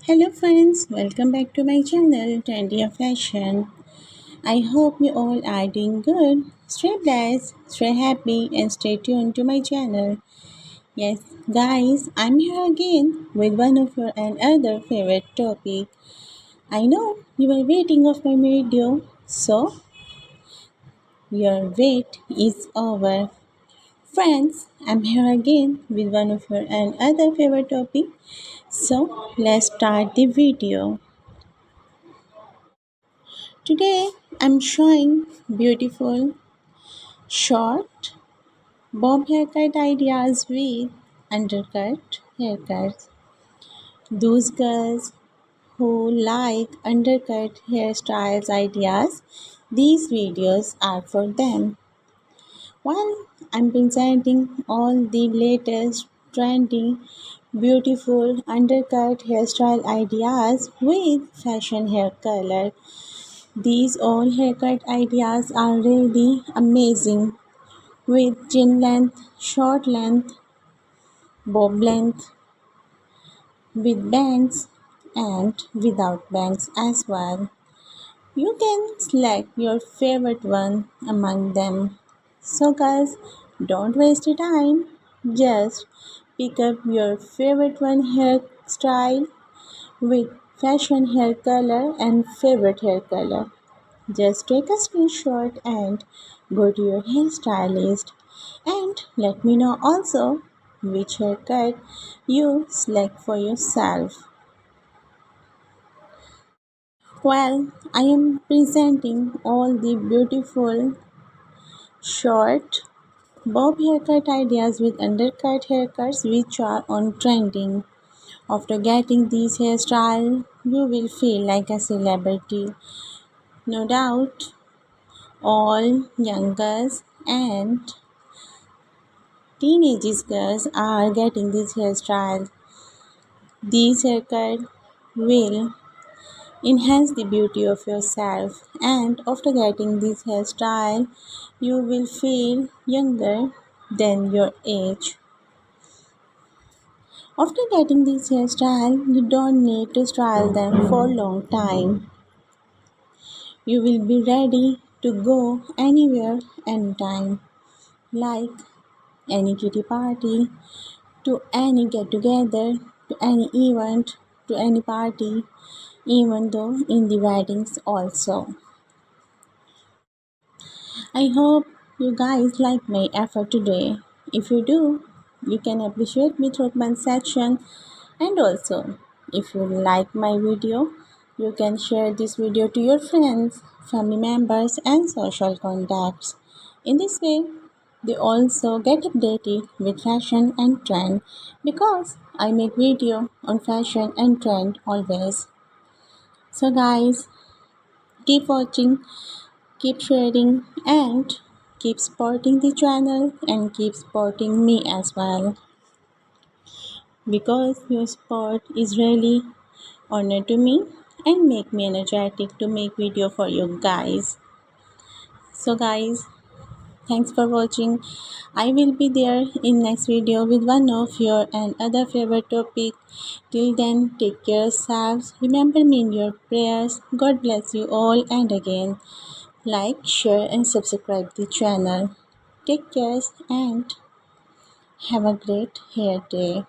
Hello friends, welcome back to my channel Trendy of Fashion. I hope you all are doing good. Stay blessed, stay happy and stay tuned to my channel. Yes, guys, I'm here again with one of your another favorite topic. I know you were waiting of my video, so your wait is over. Friends, I'm here again with one of your another favorite topic. So let's start the video. Today I'm showing beautiful short bob haircut ideas with undercut haircuts. Those girls who like undercut hairstyles ideas, these videos are for them. While I'm presenting all the latest trendy beautiful undercut hairstyle ideas with fashion hair color. These all haircut ideas are really amazing with chin length, short length, bob length, with bangs and without bangs as well. You can select your favorite one among them. So guys, don't waste your time. Just pick up your favorite one hairstyle with fashion hair color and favorite hair color. Just take a screenshot and go to your hairstylist and let me know also which haircut you select for yourself. Well, I am presenting all the beautiful short bob haircut ideas with undercut haircuts which are on trending. After getting these hairstyle, you will feel like a celebrity. No doubt, all young girls and teenage girls are getting this hairstyle. This haircut will enhance the beauty of yourself, and after getting this hairstyle, you will feel younger than your age. After getting this hairstyle, you don't need to style them for a long time. You will be ready to go anywhere, anytime, like any kitty party, to any get together, to any event, to any party, even though in the weddings also. I hope you guys like my effort today. If you do, you can appreciate me through comment section, and also if you like my video, you can share this video to your friends, family members and social contacts. In this way, they also get updated with fashion and trend because I make video on fashion and trend always. So guys, keep watching, keep sharing and keep supporting the channel and keep supporting me as well because your support is really honor to me and make me energetic to make video for you guys. So guys, thanks for watching. I will be there in next video with one of your and other favorite topic. Till then, take care yourselves. Remember me in your prayers. God bless you all, and again, like, share and subscribe the channel. Take care and have a great hair day.